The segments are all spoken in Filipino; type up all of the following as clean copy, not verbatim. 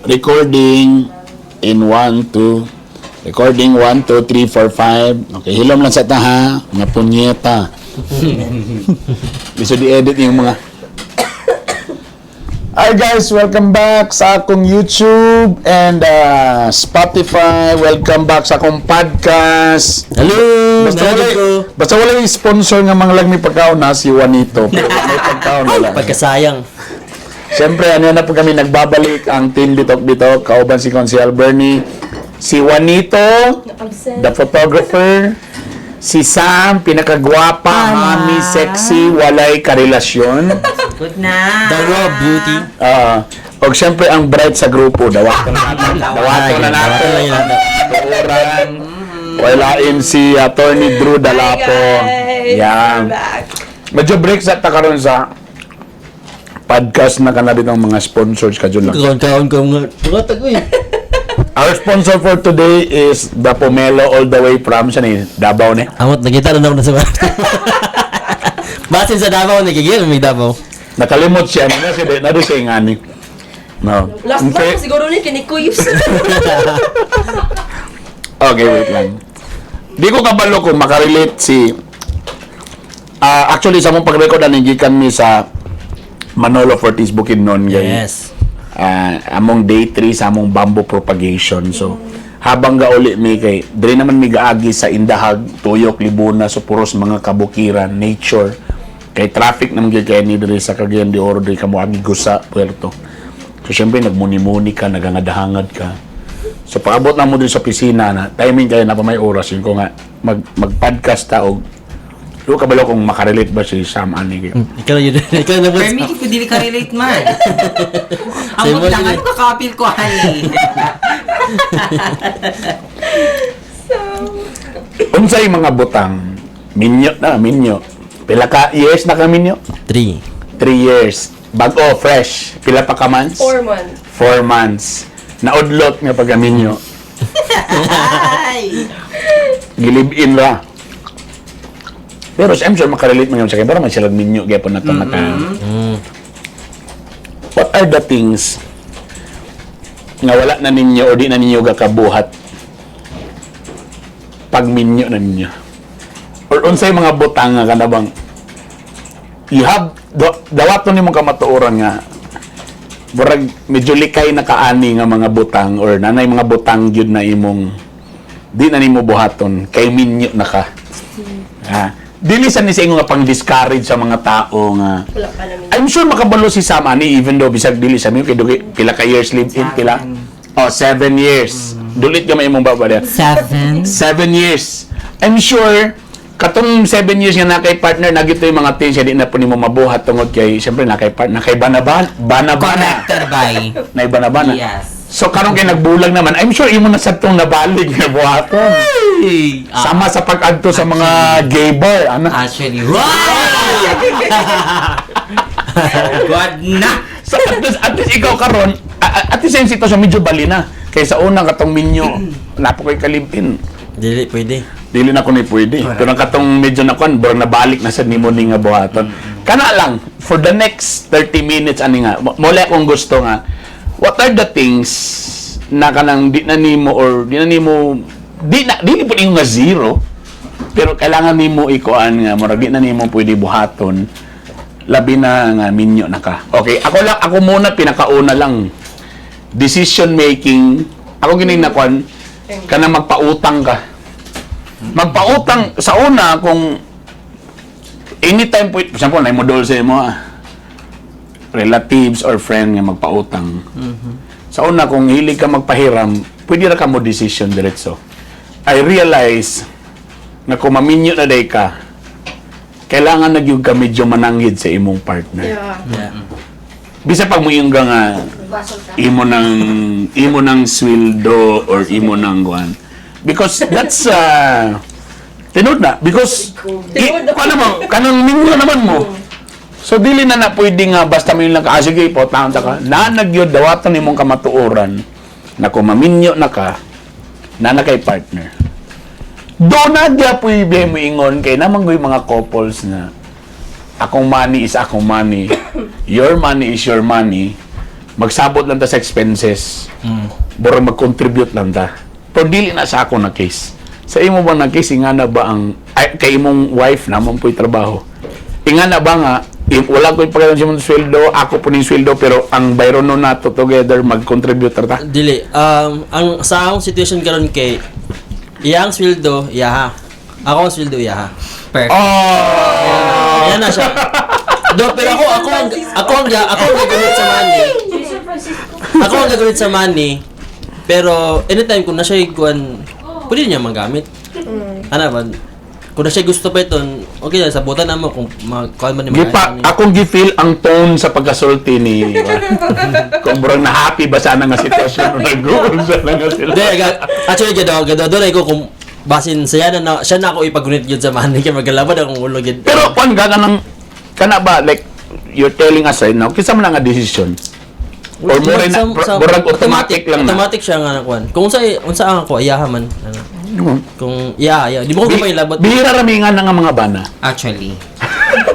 Recording in 1, 2. Recording 1, 2, 3, 4, 5. Okay, hilom lang sa taha. Mga punyeta. Gusto di-edit yung mga... Hi guys, welcome back sa akong YouTube and Spotify. Welcome back sa akong podcast. Hello! Basta wala yung sponsor nga mga lagmi pagkaon na si Juanito. Pero may pagkaon na lang. Pagkasayang. Siyempre, ano na po kami nagbabalik ang team dito, kauban si Consiel Bernie, si Juanito, the photographer, si Sam, pinakagwapa, mami, sexy, walay karelasyon. Good na. The raw beauty. O siyempre, ang bright sa grupo, dawato na natin. Tuuran. Walain si Attorney Drew Dalapo. Yan. Medyo break sa takaroon sa podcast na kanabit ng mga sponsors ka dyan lang. Kaon-kaon ko mga tugatag ko eh. Our sponsor for today is the Pomelo all the way from Davao ni. Amot, nakita na ako na sa mga. Basin sa Davao, nagigil may Davao. Nakalimot siya. Nado siya yung ani. No. Last month siguro niya kinikuyos. Okay, wait lang. Di ko kabalo kung makarelate si... actually, sa mong pag-record, gikan mi sa Manolo Fortis Bukidnon. Yes. Among day 3 sa among bamboo propagation. So, habang gauli mi kay, diri naman mi gaagi sa Indahag, Tuyok, Libuna, so puros mga kabukiran, nature. Kay traffic naman kay ni diri sa Cagayan de Oro, diri kamo agi Gusa, Puerto. So, syempre, nagmuni-muni ka, nagangad-hangad ka. So, paabot na mo diri sa opisina na, timing kayo na pa may oras, yun ko nga, mag-podcast ta o doon ka balo kung makarelate ba si Sam Ani kayo? Ikaw na yun. Ikaw na For me, kung di ka relate man. Ang maglangan ko kakapil ko, honey. Unsay mga butang? Minyo. Pila ka years na ka minyo? 3. 3 years. Bago, fresh. Pila pa ka months? 4 months. 4 months. Naudlot nga pag minyo. Ay! Gilibin ra. Pero I'm sure makarelate mo yung sa akin. Pero may silang minyo gyapon na ito What are the things nga wala na ninyo o di na ninyo gakabuhat pag minyo na ninyo? Or unsay mga butang nga kanabang you have dawaton nimo ka matuoran nga burag medyo likay na kaani nga mga butang or nanay mga butang gyud na imong di na nimo buhaton kay minyo na ka. Dili sa ni sa inyo nga pang-discourage sa mga tao nga. Wala pa namin. I'm sure makabalo si Sam Ani even though bisag dili sa mi kay dugi pila ka years live in pila. 7 years. Dulit ka may imong baba 7? 7 years. I'm sure katong 7 years nga na kay partner nagito yung mga things di na po nimo mabuhat tungod kay syempre na kay partner kay banabana. Connected by. Na banabana. Yes. So karon kay nagbulag naman, I'm sure imo na sabtong nabalig nga buhaton. Sama sa pag-adto sa mga gay bar, ano? Actually, wow! God na! So at least ikaw karon, at least yung sitwasyon medyo bali na. Kaysa unang katong minyo, napo ko'y kalipin. Dili, pwede. Dili na ko ni pwede. Pero ang katong medyo na kon, bro nabalik na sa nimo ni nga buhaton. Kana lang for the next 30 minutes ani nga. Mula akong gusto nga. What are the things na kanang di na nimo di po nga zero pero kailangan nimo ikuan nga murag di na nimo pwede buhaton labi na nga minyo na ka. Okay, ako muna pinakauna lang decision making. Ako gini na kuan kanang magpautang ka. Magpautang sa una kung anytime po, for example, na modol sa mo relatives or friend nga magpautang. Sa una, kung hilig ka magpahiram, pwede na ka mo decision diretso. I realize na kung maminyo na day ka, kailangan nagyug ka medyo mananggid sa imong partner. Yeah. Bisa pag mo yung nga imo ng sweldo or imo ng guan. Because that's tinod na. Because ano mo, kanang minyo naman mo. So dili na pwede nga basta mo yung lang ka, sige po, taon ka, na nagyod dawatan imong kamatuoran na kung maminyo na ka, na kay partner. Do na gyapon biya mo ingon kay naman goy mga couples na akong money is akong money. Your money is your money. Magsabot lang ta sa expenses. Bora mag-contribute lang ta. Pero dili na sa ako na case. Sa imo ba na case, nga na ba ang, ay, kay imong wife naman po'y trabaho? Inga na ba nga, wala ko ipagkatan siya mong sweldo, ako po ng sweldo, pero ang bayron no nato together, mag-contribute ta. Dili, ang sa akong situation karon kay iyang sweldo, iyaha. Ako ang sweldo, iyaha. Perfect. Oh! Ayan na siya. Pero ako ang gagamit sa money. Ako ang gagamit sa money. Pero anytime kung na siya iguan, pwede niya magamit. Ano ba? Kung na siya gusto pa ito, okay na, sabutan na mo kung kuhan man ni Gipa, akong gi-feel ang tone sa pagkasulti ni kung burang na happy ba sana nga sitwasyon nag-goal sana nga sila. Hindi, actually, doon ko kung basin siya na ako ipagunit yun sa money kaya magalaban akong ulo yun. Pero kung kana ba, like, you're telling us right now, kisa mo na nga decision? Or more na, burang automatic lang na? Automatic siya nga nakuhan. Kung unsa ang ako, ayaha man. Kung, iya. Di mo ko pa yung labot. Bihira ramingan na nga mga bana. Actually.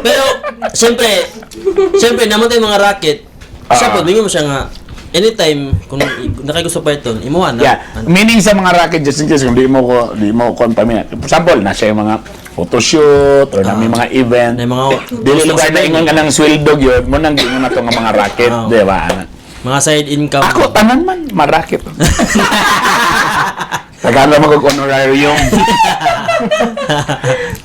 Pero, siyempre, naman tayong mga racket, siya po, mo siya nga, anytime, kung nakigusto pa ito, imuhan na. Yeah. Meaning sa mga racket, just in case, kung di mo contaminate. For example, nasa yung mga photoshoot, or na may mga event. May mga Dili lugar na ingon ka ng sweldo yun, mo nang gingon na ito nga mga racket, di ba? mga side income. Ako, tanan man, maraket. Tagala mo kung honorarium.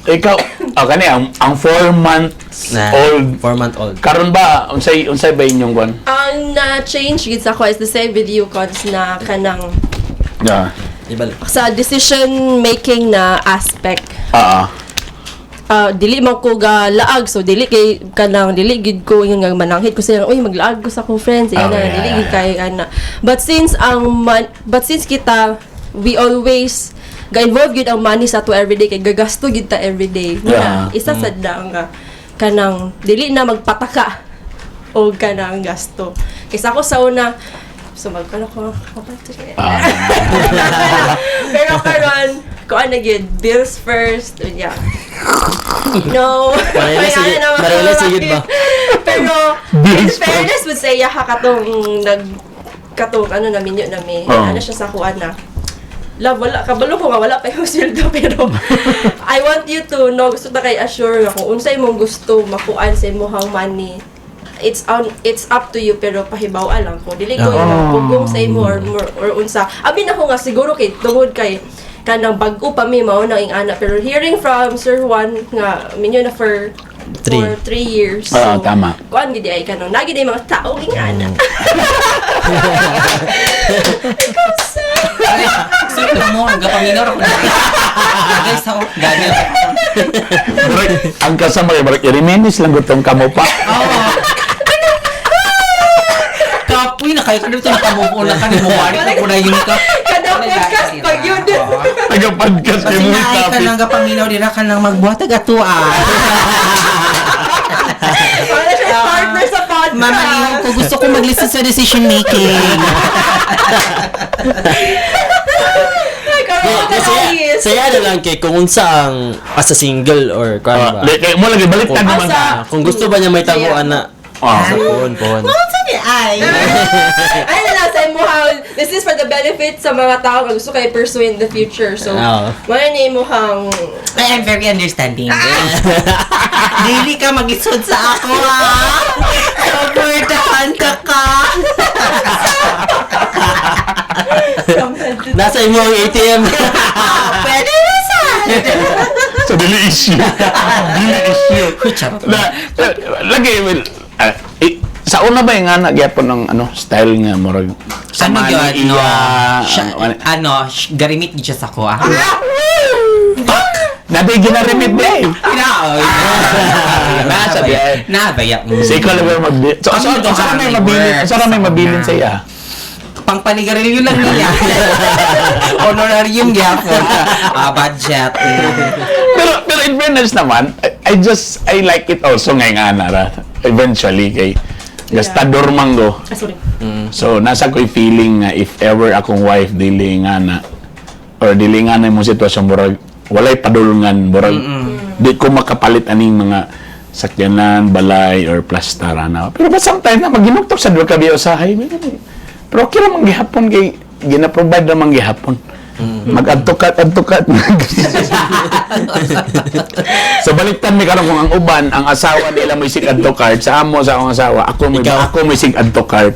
Ikaw, kani ang 4 months old. 4-month-old. Karon ba unsay ba inyong kwan? Ang na-change gid sa ko is the same video cons na kanang Yeah. Ibalik. sa decision making na aspect. Dili man ko ga laag, so dili kay kanang dili gid ko yung nga mananghit ko siya, uy maglaag ko sa akong friends yan Okay. dili gid kay ana. But since kita we always ga-involve gid ang money sa to everyday kay gagasto gid ta everyday. Yeah. Isa sad na nga kanang dili na magpataka o kanang gasto. Kaysa ako sa una sumagkano ko pero karon ko ano gyud bills first yeah. No. Marela sigid ba? Pero in fairness would say yaha katong katong ano namin yun nami ano siya sa kuan na love wala kabalo ko nga wala pa yung sweldo pero I want you to know gusto ta kay assure nga kung unsay mong gusto makuan sa imong money it's up to you pero pahibaw lang ko dili ko pugong sa imo or unsa abi na ko nga siguro kay tungod kay kanang bag-o pa mi mao nang ing ana pero hearing from Sir Juan nga minyo na for 3 years so Tama. kuan gid ay kanang nagi day mga taong ing ana Sino mo, ang gapaminaw ako na. Guys, ako, ganyan. Ang kasama kay Barak i-reminis lang gutong kamo pa. Kapoy na kayo, kung ito nakamupo na ka, mumari ko na yun ka. kada podcast pag yun Taga-podcast Kasi kay mo naay ka nang gapaminaw, di na ka nang magbuhat agatuan. wala siya partner sa podcast Mamalihan ko, gusto ko mag-listen sa decision making. Saya na lang kay kung unsa ang as a single or kuan ba. Kay mo lagi balik ka naman. Kung gusto ba niya may taguan na sa phone. Ay. ay na sa mo how this is for the benefit sa mga tao nga gusto kay pursue in the future so wala ni mo hang I am very understanding. Dili ka mag-isod sa ako, ha? Supportahan ka. Nasa imo ang ATM. Pwede na sa. So dili issue. Dili issue. Lagi well, sa una ba yung anak gyapon ng style nga murag Ano yun? No. iya Garimit siya sa ko, ah. nabi ginarimit day. Nasa biya. Nabaya. Sa ikaw lang mag so sa may mabilin sa iya. Pangpanigarilyo lang nila. Honorarium gyapon. Budget. Pero in fairness naman, I like it also ngay nga na eventually kay gastador manggo. sorry So nasa ko'y feeling nga if ever akong wife dili nga na or dili nga na mo sitwasyon murag walay padulngan, murag di ko makapalit aning mga sakyanan, balay or plastara na. Pero ba sometimes na maginuktok sa duha ka biya usahay. Pero okay ra man gihapon kay gina-provide ra man gihapon. Mag-adtukat. So baliktad mi karon kung ang uban, ang asawa nila mo isig add to cart, sa amo sa akong asawa, ako mo isig add to cart.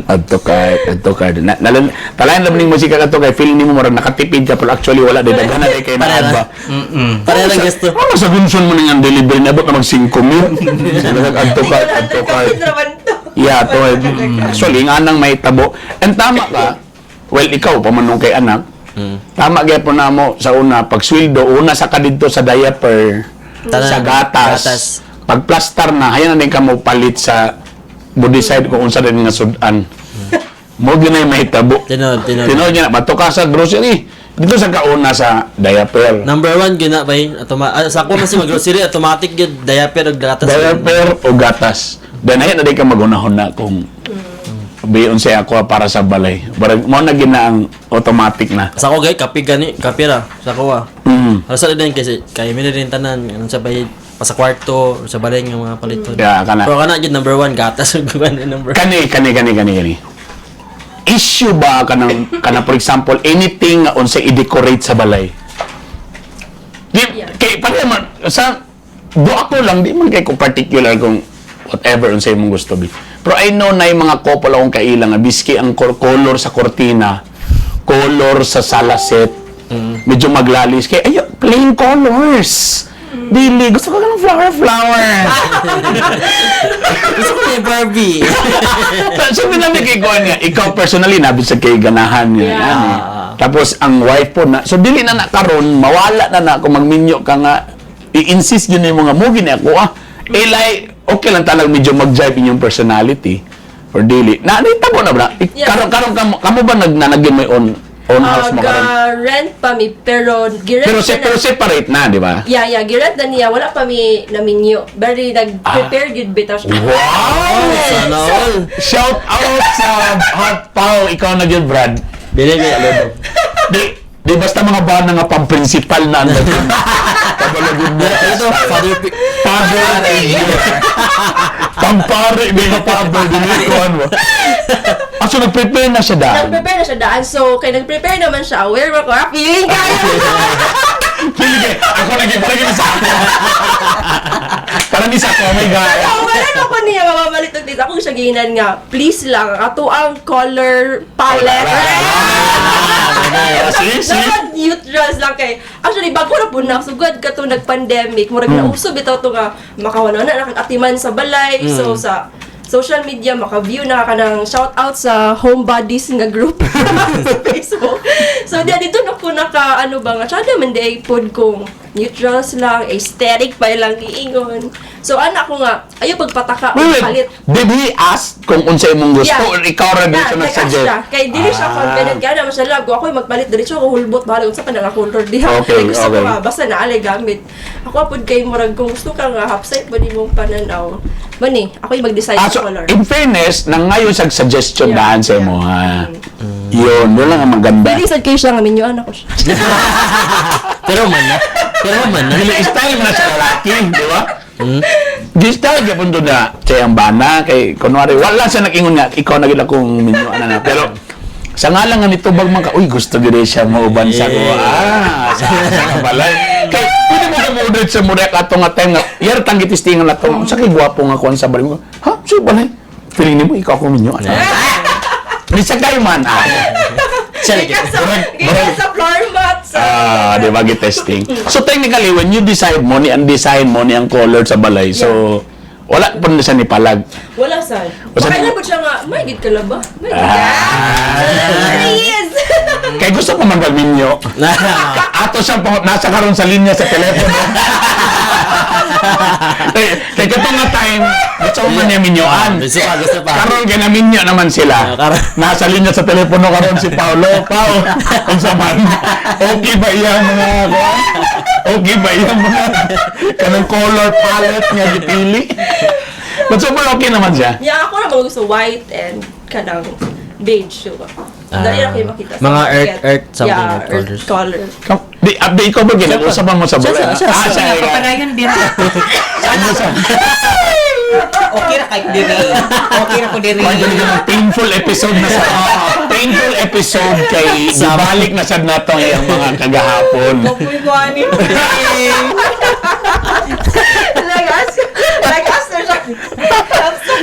Add to cart. Talayan lang ning mo isig add to cart, feel nimo murag nakatipid ka pero actually wala day daghan na day kay naad ba. Para lang gusto. Ano sa gunson mo ning delivery na mag 5 mil. Add to cart. Yeah, to actually nga nang may tabo. And tama ka. Well, ikaw pamanong kay anak. Tama gyapon na mo sa una pag sweldo una sa kadidto sa diaper sa gatas. Pag plaster na hayan na din ka mo palit sa mo decide kung unsa din nga sudan. Mo ginay mahitabo. Tinod. Tinod niya bato ka sa grocery. Dito sa kauna sa diaper. Number 1 gyud na bay. Sa ako man si mag-grocery automatic gyud diaper ug gatas. Diaper o gatas. Then hayan na din ka magunahon na kung biyon siya ako para sa balay. Barag mo na gina ang automatic na. Sa ako gay kape ra sa ako. Asa din kasi kay mi din tanan ano sa bay pa sa kwarto or sa balay nga mga paliton. Yeah, kana. Pero kana gyud number 1 gatas ug number. Kani. Issue ba kana for example anything nga unsay i-decorate sa balay? Kay pareha man sa do ako lang di man kay ko particular kung whatever unsay mong gusto bi. Pero I know na yung mga couple akong kailang biski ang color sa kortina, color sa sala set, medyo maglalis. Kaya ayo, plain colors. Dili, gusto ko ng flower. Gusto ko ni Barbie. So, pinamikikuan niya. Ikaw personally, nabisag kay ganahan niya. Yeah. Tapos, ang wife po na. So, dili na karon mawala na kung magminyo ka nga, i-insist yun yung mga movie niya. Ako, like, okay lang talaga medyo mag-jive inyong personality. Or dili. Naitabo na ba? Yeah. Karon kamo ba nagnanagin may own house mo karon? Rent pa mi, pero girent Pero separate na, di ba? Yeah, girent na niya. Wala pa mi naminyo. Very nag-prepare good bitaw siya. Wow! Sana all. Shout out sa Hot Pao. Ikaw na yun, Brad. Bili. Di basta mga bana nga pang-principal na ang naging kabalagin mo. Ito, father Pampare, di nga father, dinikuhan mo. So, nag-prepare na siya daan. Nag-prepare na siya daan. So, kay nag-prepare naman siya. Aware mo ko, feeling kaya. Sige, ako naging sa akin. Parang di sa ako, oh my God. Wala na ko niya mamamalit ng tita. Ako siya ginan nga, please lang, ato ang color palette. Dapat neutrals lang kay. Actually, bago na po na, sugad ka to nag-pandemic. Murag na uso bitaw to nga, makawana na nakatiman sa balay. So, sa social media, maka-view na ka ng shout-out sa homebodies nga group sa Facebook. So, dito na po ano ba nga, tsada man day pod kong neutrals lang, aesthetic pa lang iingon. So, anak ko nga, ayaw pagpataka o palit. Did he ask kung unsay mong gusto Yeah. or ikaw rin siya nag-suggest? Kaya dili siya confident, kaya naman siya lang, kung ako magpalit, diretso ako hulbot, bahala kung sa pa naka-color diha. Okay, Kaya gusto ko okay. nga, basta naalay gamit. Ako apod kay murag, kung gusto ka nga, hapsay pa di mong pananaw. Mani, ako yung mag-decide So, sa color. in fairness, nang ngayon sa suggestion Yeah. daan sa mo, ha? Yun, wala nga maganda. Dili sad kayo siya nga, minyuan ako siya. Pero man na. Dili, style mo na sa lalaki, di ba? Di style ka punto na siya ang bana, kay kunwari, wala siya nag-ingon nga, ikaw naging akong minyuan na. Pero, sa nga lang nga nito, bag man ka, uy, gusto gini siya mauban sa ko. Sa kabalay. Kay, pwede mo ka mo-order sa muna ka nga time nga, yar tanggit istingan na ito, sa kay gwapo nga kuhan sa balay mo. Ha? Siya balay? Feeling ni mo, ikaw akong minyuan. Di sa kayo man, Gikas sa floor mat. di ba, testing. So, technically, when you decide mo, ni ang design mo, ni ang color sa balay, so, wala po na siya ni palag. Wala sad. Basta- Baka na po siya nga, may gid ka la ba? May gid ka. Yes! Kaya gusto ko man minyo. Ato siya po, nasa karon sa linya sa telepono. Kaya katong nga time, gusto ko man niya minyoan. Gusto pa. Karon kaya naminyo naman sila. Nasa linya sa telepono karon si Paulo. Pao, kung sa man. Okay ba iyang mga kuwan? Okay ba iyang mga kanang color palette nga gipili? But super okay naman siya. Yeah, ako naman gusto white and kanang beige. So, dali na kayo makita. sa Mga market. earth something, yeah, earth colors. colors. Di update ko ba ginag-usap mo sa bola? Siya. Siya. Kapanayon din. Okay na kahit diri. Okay na ko diri. Painful episode na sa painful episode kay balik na sad nato ang mga kagahapon. Like us, there's like,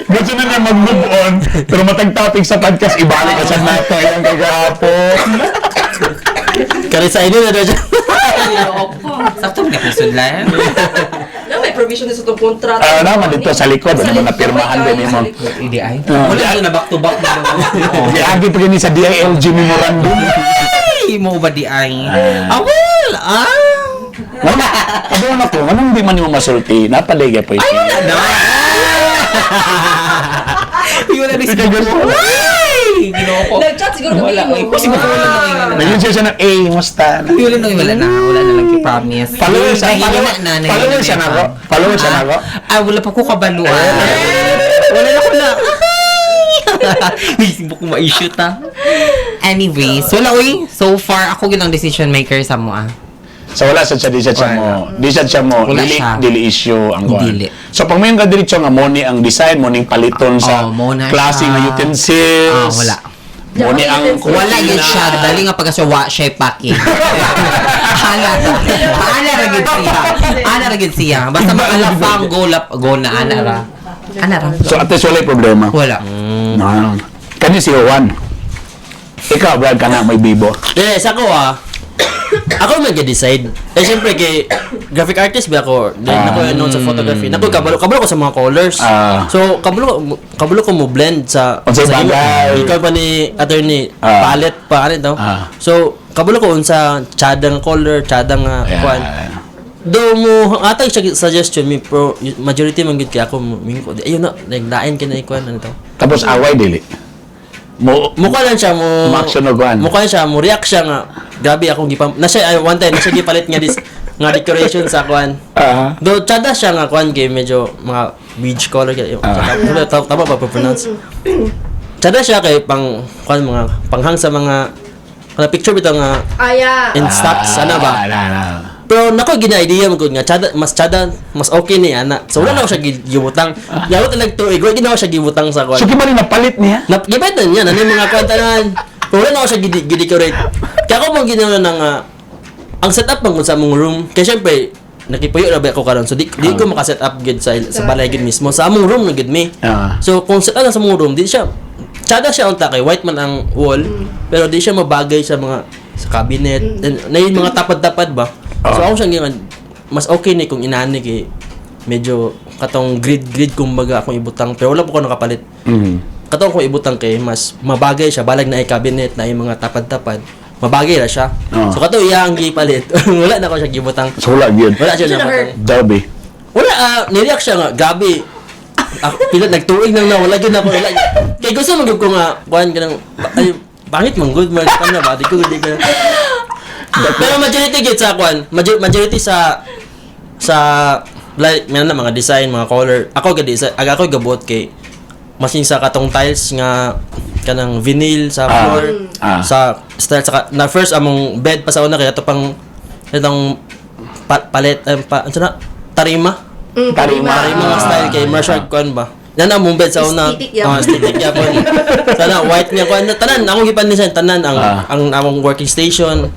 Gusto na niya mag-move on, pero matag topic sa podcast, ibalik na sad nato ang kagahapon. Karisa ini na daw siya. Sakto ka episode lang. na may provision din sa itong kontrata. Naman dito sa likod, Sa naman likod, napirmahan sa din mo. likod. Hindi ay. Ah. Wala na back to back na. Giagi pa gini sa DILG memorandum. Ay, mo ba di ay? Awal! Wala, kadoon ako, anong di man mo masulti? Napaligay po ito. No! Yung wala na si Ay! Ginoo ko. Nag-chat siguro kami Wala. Ay, siguro wala na. Naging siya ng A, musta? Wala na. Wala na lang promise. Follower siya, Nahihina follower siya na ako. Follower siya na ako. Wala pa ko kabaluan. Wala na ko na. Ay, simbo ko ma-issue ta. Anyways, wala uy. So far, ako yun ang decision maker sa mo So wala sa siya, di siya mo, Wala siya. dili issue ang kuan. Dili. So pag may nga diretso nga mo ni ang design, mo ning paliton sa mo na klase siya. nga utensils. Wala. Mo ni ang Wala yun siya. Dali nga pagka siya wa siya paki. Ana ra gid siya. Ana ra gid siya. Basta makalapang go na ana ra. Ana ra. So at least wala problema. Wala. No. Kani si Juan. Ikaw, Brad, ka na may bibo. Yes, ako ako mag-decide. Siyempre kay graphic artist ba ako? Then ako ano sa photography. Nako kabalo ko sa mga colors. So kabalo ko mo blend sa Unsay sa bagay? ikaw pa ni attorney palette pa ano daw. So kabalo ko unsa chadang color, chadang kuan. Do mo atag siya suggestion mi pro majority man gid kay ako mingo ko. Ayun na naglain kay na ikuan ano to. Tapos away dili. Mukha lang siya mo Ma-action o kuan. mukha siya mo react siya nga grabe akong gipam na siya one time na siya gipalit nga nga decoration sa kuan. Do chada siya nga kuan kay medyo mga beige color kay tama ba pronounce. Chada siya kay pang kuan mga panghang sa mga picture bitaw nga Aya. in stocks ano ba. Pero nako gina-idea mo gud nga mas okay ni ana. So wala na ako siya gibutang. Yawa talag tuig, wala ginawa siya gibutang sa kuan. So kiba rin napalit niya? Gibait na niya, ano yung mga kwantanan. Pero wala na ako siya gidecorate. Kaya ako mong ginawa ng, ang setup pang sa mong room, kaya syempre, nakipuyo na ba ako karon so di ko maka-set up gid sa balay gid mismo. Sa among room na gid me. So kung set up na sa mong room, di siya, tsada siya unta kay white man ang wall, pero di siya mabagay sa mga, sa cabinet, na yung mga tapad-tapad ba. So ako siya mas okay ni kung inani kay medyo katong grid kumbaga akong ibutang pero wala po ko nakapalit. Katong ko ibutang kay mas mabagay siya balag na ay cabinet na ay mga tapad-tapad. Mabagay ra siya. So kato iya ang gipalit. Wala na ko siya gibutang. So wala gyud. Wala siya nabutang. Derby. Wala nireact siya nga gabi. Pilat nagtuig nang wala gyud ako wala. Kay gusto magud ko nga kuan kanang ay bangit man good man na ba di ko. Pero majority gid sa kuan, majority sa like meron na mga design, mga color. Ako gabot kay masin sa katong tiles nga kanang vinyl sa floor sa style sa na first among bed pa sa una kaya to pang itong palet ano na tarima nga style kay Marshall kuan ba. Yan ang bed sa una. Aesthetic ya po. Sana white niya kuan tanan akong gipan tanan ang among working station.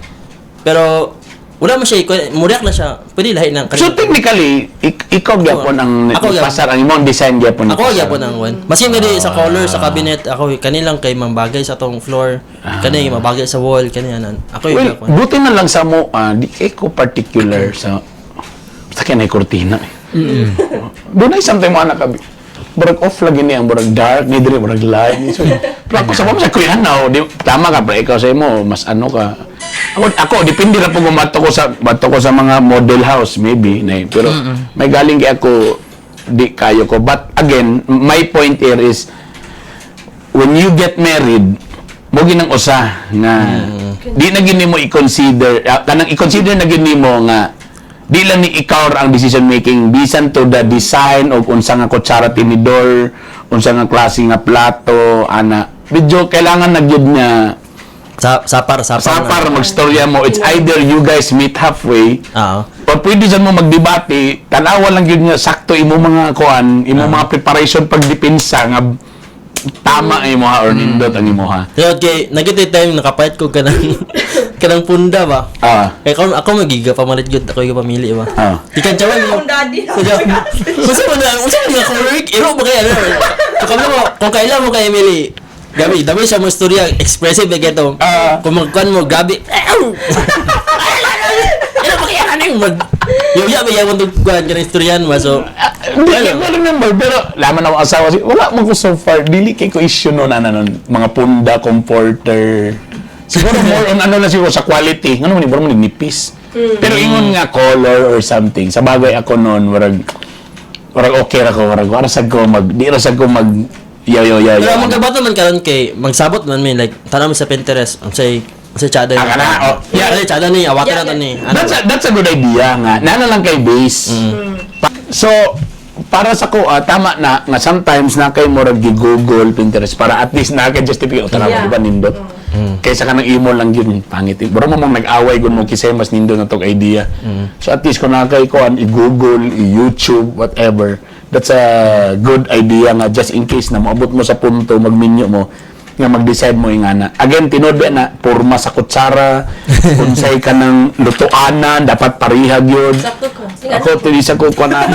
Pero wala mo siya, muriak na siya. Pwede lahi ng So technically, ikaw gyapon ang pasar ang imong design gyapon. Ako gyapon ang one. Masin nga di sa color sa cabinet, ako kanilang kay mambagay sa tong floor, kani mabagay sa wall, kaniyan. Ako yung gyapon. Buti na lang sa mo, di kay ko particular sa kinay kortina. Doon ay something mo anak kabi. Burag off lagi niya, burag dark, ni dire burag light. So, pero ako sa mo sa kuya now, tama ka pre ikaw sa mo, mas ano ka. Ako depende ra po kung bato ko sa mga model house maybe na pero may galing kay ako di kayo ko, but again my point here is when you get married mo ginang usa nga di na gini mo i-consider kanang i-consider na gini mo nga di lang ni ikaw ang decision making bisan to the design of unsa nga kutsara tinidor, unsa nga klase nga plato ana medyo kailangan na gyud nga Sapar. Sapar magstorya mo. It's either you guys meet halfway Oo. o pwede dyan mo magdebate, tanawa lang yun nga sakto imo mga kuan, imo mga preparation pagdepensa nga tama ang imuha or nindot ang imuha. Kaya kay nagiti time nakapayat ko kanang punda ba. Kaya ako magiga pamalit gud ako yung pamili ba. Ikan chawan Akong daddy. Kasi mo na ako work, iro ba kaya kung kailan mo kay Emily. Gabi, dami siya mo istorya, expressive ba geto. Kung magkuhan mo, gabi, iro ba kaya kanang yung yabi yung kuhan ka ng istoryan mo. So, Hindi ko remember, pero laman ako asawa, wala mo ko so far, dili kay ko issue no na mga punda, comforter. Siguro more on ano na siguro sa quality. Ano man, mo nipis. Pero ingon nga color or something. Sa bagay ako noon, warag okay ra ko, warag di rasag ko mag yo. pero magkabato man karon kay magsabot man may like tanam sa Pinterest say chada chada ni awatan nato ni That's a good idea nga. Nana lang kay base. So, para sa ko, tama na nga sometimes na kay mo gi-Google, Pinterest para at least na kay justify o tanaw ba nindot. Kaysa ka nang imo lang yun pangit. Bro mo mong nag-away gun mo kisay mas nindot na tong idea. So at least kung na kay ko i-Google, i-YouTube, whatever. That's a good idea nga just in case na maabot mo sa punto magminyo mo nga mag-decide mo ingana. Again, tinodbe na porma sa kutsara, unsay ka ng lutuanan, dapat parihag yun. Sakto ko. Ako, tinisa ko na.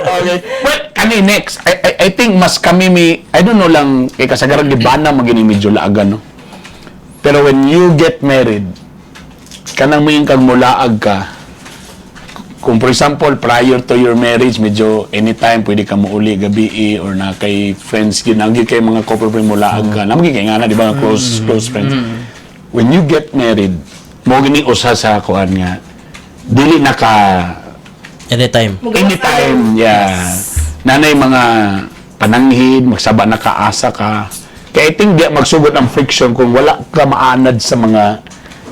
Okay. Well, kani next. I think mas kami I don't know lang, kay kasagaran di ba na maging medyo laagan, no? Pero when you get married, kanang mo yung kag mulaag ka, kung for example, prior to your marriage, medyo anytime pwede ka mo uli gabi or na kay friends, ginagi kay mga couple friend mulaag ka, namagi kay nga na, di ba, close friends. When you get married, mo gini usa sa kuan nga, dili na ka anytime nanay mga pananghid magsaba na kaasa ka kaya I think di magsugod ang friction kung wala ka maanad sa mga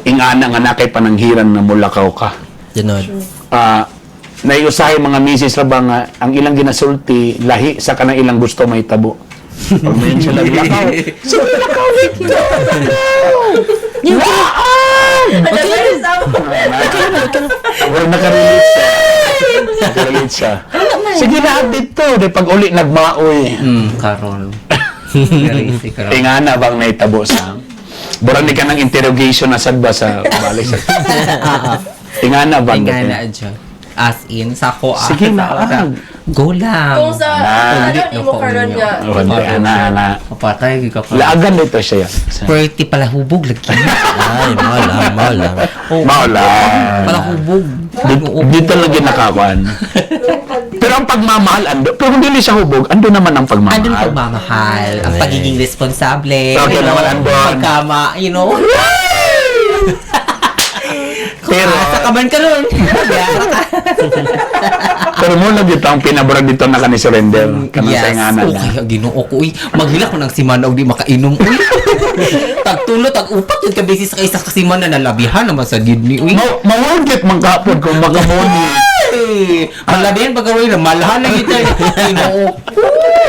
ingana nga nakay pananghiran na mulakaw ka dinod naiusahay mga misis ra ba nga ang ilang ginasulti lahi sa kanang ilang gusto may tabo pag mayon sila lakaw so lakaw dito nakarelate siya. Sige na dito, di pag uli nagmaoy. Karon. Ingana bang naitabo sa? Burang ni ka ng interrogation na sad ba sa balik sa? Ingana bang? Ingana dyan. As in, sa ko Sige na. Go lang. Kung sa, ano mo karon nga. Ana. Kapatay, Laagan dito siya. Pretty pala hubog lagi. ay maulang Pala hubog. Dito lagi nakakuan. Pero ang pagmamahal ando. Pero kung dili siya hubog, ando naman ang pagmamahal. Andun pagmamahal, ang pagiging responsable. Okay naman, andun. Pagkama, you know. Pero Sa kaban ka nun. pero mo lang dito ang pinaburag dito na kani surrender. Kanang sa ingana Oh, kaya ginoo ko, uy. Maghila ko ng simana o di makainom, uy. Tagtulo, tag-upat yung kabisi sa isa kasimana na nalabihan naman sa gidni, uy. Mawagit man kapon kung magamoni. Ay, malabihan pag gawin na malahan na kita. Ginoo.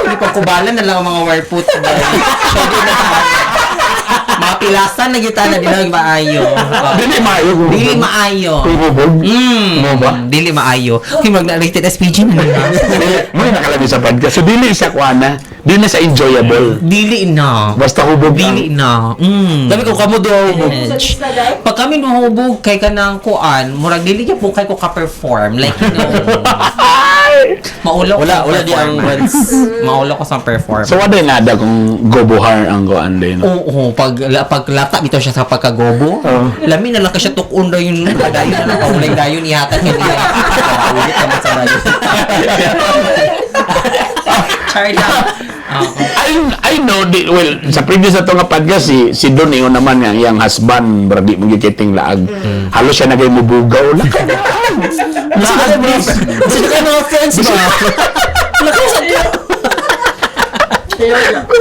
Hindi pa kubalan na lang ang mga warput. Mapilasan na kita na dinawag maayo. Dili maayo. Dili maayo. Hubog. Mo ba? Dili maayo. Kung mag-rated SPG na lang. Mo nakalami sa podcast. So dili sa kuana, dili na sa enjoyable. Dili na. Basta hubog Dili na. Sabi ko kamo do Edge. Pag kami nuhubog kay kanang kuan, murag dili ka po kay ko ka-perform. Like, you know, maulaw wala di ang words. Maulaw ko sa perform. So wala nada kung gobuhar ang kuan din. Oo, pag lata bitaw siya sa pagkagobo. Lami na lang ka siya tukon daw yung dayon na nakahulay dayon ihatag niya niya. Ulit naman sa dayon. Charla. I know well sa previous na to nga podcast si Don ingon naman nga yang husband bradi mo gikiting laag. Halos siya nagay mubugaw lang. Kasi ka mga friends ba?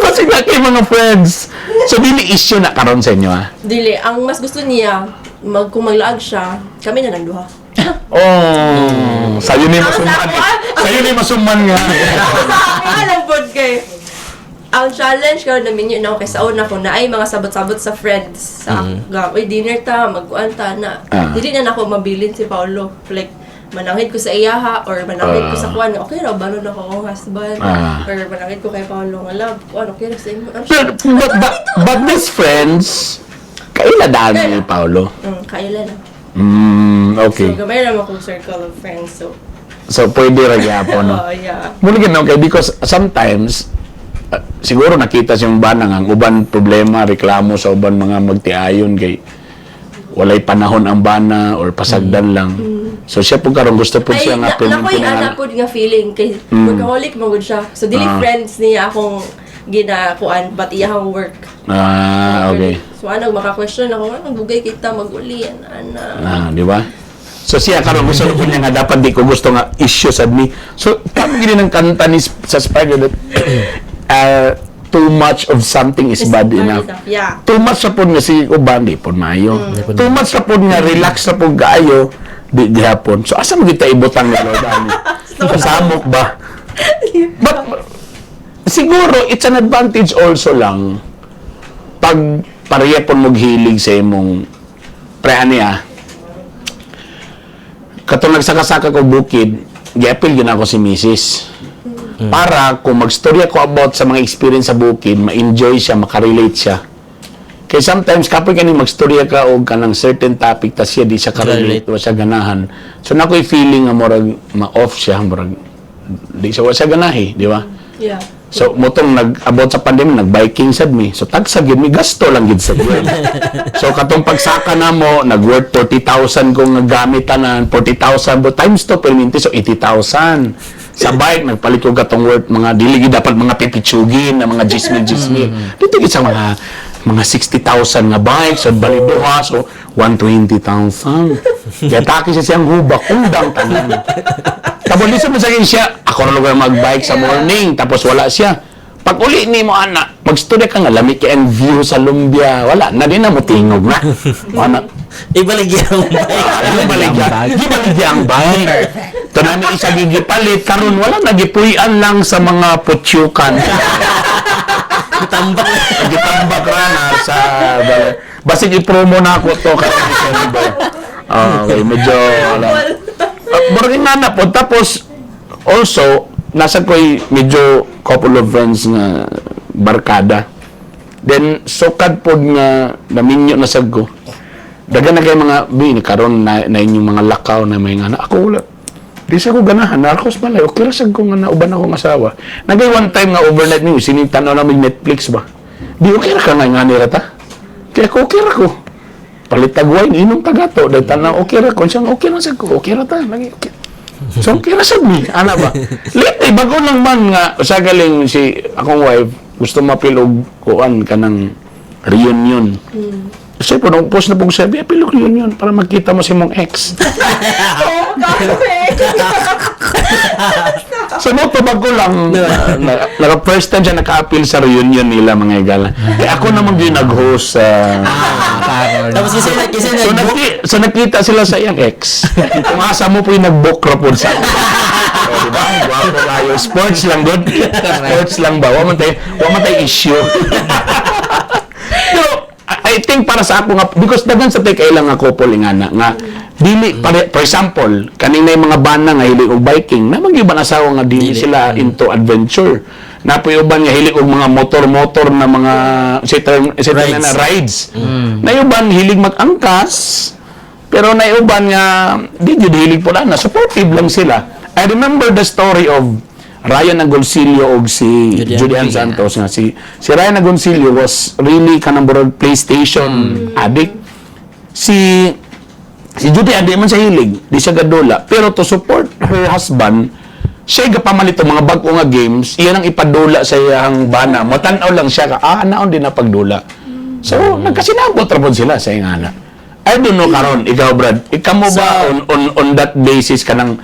Kasi kay mga friends. So dili issue na karon sa inyo ha. Dili, ang mas gusto niya, kung maglaag siya, kami na lang duha. Sayo ni masuman. Sayo ni masuman nga. Alam po kay. ang challenge karon namin yun ako kay sa una ko na ay mga sabot-sabot sa friends sa uy dinner ta magkuan ta na dili na nako mabilin si Paolo like manangit ko sa iyaha or manangit ko sa kuan okay ra ba na ako akong husband or manangit ko kay Paolo nga love kuan okay ra sa imo But these friends, kaila daan ni Paolo. kaila na Okay. so gamay ra akong circle of friends So, pwede ra gyapon, no? oh yeah Muli ginaw kay because sometimes siguro nakita siyang bana nga ang uban problema reklamo sa uban mga magtiayon kay walay panahon ang bana or pasagdan lang. So siya po karon gusto po siya nga nakoy ana po nga feeling kay workaholic mo gud siya. So dili friends niya akong ginakuan but iyang work. Okay. So ano maka-question ako anong dugay kita mag-uli ana. Di ba? So siya karon gusto ko niya nga dapat di ko gusto nga issue sad me. So tama gini ng kanta ni sa Spider that too much of something is bad enough. Yeah. Too much sa pod nga si uban di pod maayo. Too much sa pod nga relax sa pod kaayo di gihapon. So asa mo kita ibutang nga Lord ani? Kasabok ba? But siguro it's an advantage also lang pag pareha pon mo hilig sa imong pre ani katong nagsaka-saka ko bukid giapil gina ko si Mrs. Para kung magstorya ko about sa mga experience sa bukid, ma-enjoy siya, makarelate siya. Kaya sometimes, kapag kani magstorya ka o ka ng certain topic, tas siya di siya karelate o siya ganahan. So, na ko'y feeling nga morag ma-off siya, morag di siya ganahi, di ba? Yeah. So, motong about sa pandemya, nag-biking sad mi. So, tagsag yun, may gasto lang yun sa yun. So, katong pagsaka na mo, nag-worth 40,000 kung nagamit tanan, 40,000, but times to, perminti, so 80,000. Sa bike, nagpalit ko gatong worth, mga diligi dapat mga pipitsugin, na mga gismil. Dito sa mga 60,000 nga bike, so balibuha, so 120,000. Kaya taki siya siyang hubak, undang tanan. Tapos listen mo sa akin siya, ako na lugar mag-bike sa morning, tapos wala siya. Pag uli ni mo, anak, mag-study ka nga, lamig ka and view sa lumbia, wala, na din na mo tingog na. Anak, Ibaligyan ang bike. Gibaligya ang bike. Ito namin isa gigipalit, karon wala, nagipuyan lang sa mga putyukan. Tambak. Gitambak ra na sa basig i-promo na ako to karon December. Okay, medyo Borgin na po. Tapos, also, nasa ko'y medyo couple of friends nga barkada. Then, sukad po nga naminyo na sag ko. Dagan na kayo mga, karon na inyong mga lakaw na may nga na. Ako wala. Di sa ko ganahan. Narkos malay. Okay ra sag ko nga nauban akong asawa. Nagay one time nga overnight niyo. Sinintanaw namin Netflix ba? Di okay ra ka nga nira ta. Kaya ko okay ra ko. Palitag wine, inom tagato. Dahil tanaw okay ra ko. Siyang okay ra sag ko. Okay ra ta. Lagi okay. So okay ra sag mi. Ana ba? Late bago lang man nga. Sa galing si akong wife. Gusto mapilog kuan ka ng reunion. Kasi po, nung post na pong sabi, pilog reunion para magkita mo si mong ex. So, no, bago lang. First time siya naka-appeal sa reunion nila, mga igala. Kaya ako naman yung nag-host. Tapos So, nakita sila sa iyang ex. Kung asa mo po yung nag-book rapod sa diba? Guwapo kayo. Sports lang doon. Sports lang ba? Waman tayo issue. Pero, I think para sa ako nga, because dagan sa tayo kailang nga couple nga dili, for example, kaning na yung mga bana nga hilig og biking, na mag-iban asawa nga dili sila into adventure. Na po yung uban nga hilig og mga motor-motor na mga rides. Na yung uban hilig mag-angkas, pero na yung uban nga di hilig po na, supportive lang sila. I remember the story of Ryan Agoncillo og si Julian Santos nga si Ryan Agoncillo was really kanang PlayStation addict. Si Judy adi man sa hilig, di siya gadula, pero to support her husband, siya gapamalit mga bag-o nga games, iyan ang ipadula sa iyang bana. Matan-aw lang siya ka, naon din na pagdula. So, nagkasinabot ra pod sila sa ingana. I don't know karon, ikaw Brad, ikaw mo ba on that basis kanang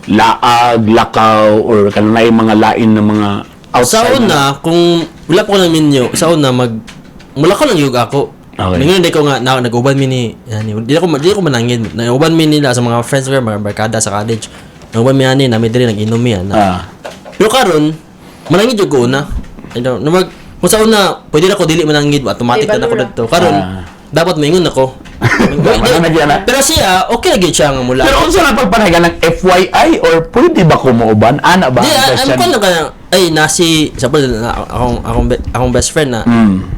laag, lakaw, or kanay mga lain ng mga outside? Sa una, kung wala ko ng minyo, sa una, mula ko lang yung ako. Okay. Ngayon, hindi ko nga, nag-uban mi ni, hindi ko manangin. Nag-uban mi nila sa mga friends ko, mga barkada sa college. Nag-uban mi ani, namin din, nag-inom yan. Pero karon, manangin yung ko una. I don't know. Kung sa una, pwede na ko dili manangid, automatic Ay, na ako balo na. dito. Karon, dapat maingon ako. Wala na dyan, ha? Pero siya, okay lagi siya nga mula. Pero unsa na pagpanagan ng FYI or pwede ba ko mauban? Ana ba? Di, ang question? ano ka na, ay, nasi, sabi, akong best friend na,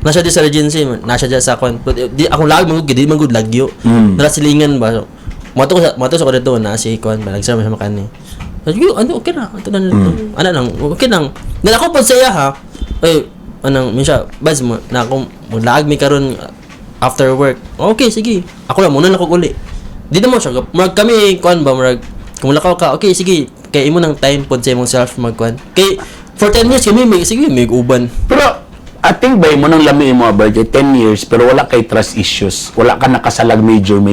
nasa di sa Regency, nasa dyan sa akong, di, akong lagi magod, di magod lagyo. Nara silingan ba, so, mato sa ko dito, nasi, kuhan ba, nagsama sa makani. Sabi ko, ano, okay na, ito na, ano lang, okay lang. Dahil ako pa saya ha, ay, anong, minsan, bas mo, na akong, lag mi karon after work, okay, sige, ako lang, muna na ako uli. Di naman siya, marag kami, kuhan ba, marag, kung lakaw ka, okay, sige, kaya imo ng time pod sa imong self magkuhan. Kay for 10 years kami may uban. Pero, I think ba mo nang lami mo about 10 years pero wala kay trust issues. Wala ka nakasalag major.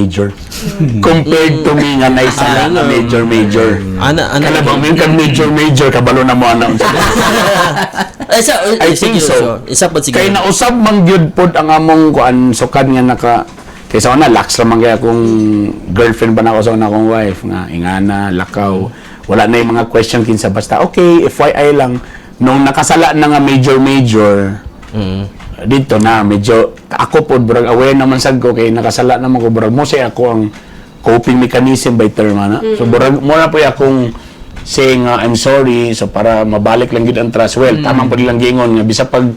Compared to me nga naisala na major. Ana Kana bang may kang major kabalo na mo ana unsa. I think so. Isa pa siguro. Kay nausab man gyud pod ang among kuan sukad nga naka kaysa una lax lamang kaya akong girlfriend ba na ako sa una akong wife nga ingana lakaw. Wala na yung mga question kinsa basta okay FYI lang nung nakasala na nga major dito na medyo ako po brag aware naman sad ko kay nakasala naman ko brag mo say ako ang coping mechanism by term ana so brag mo na po akong saying I'm sorry so para mabalik lang gid ang trust well tamang pud lang gingon nga bisa pag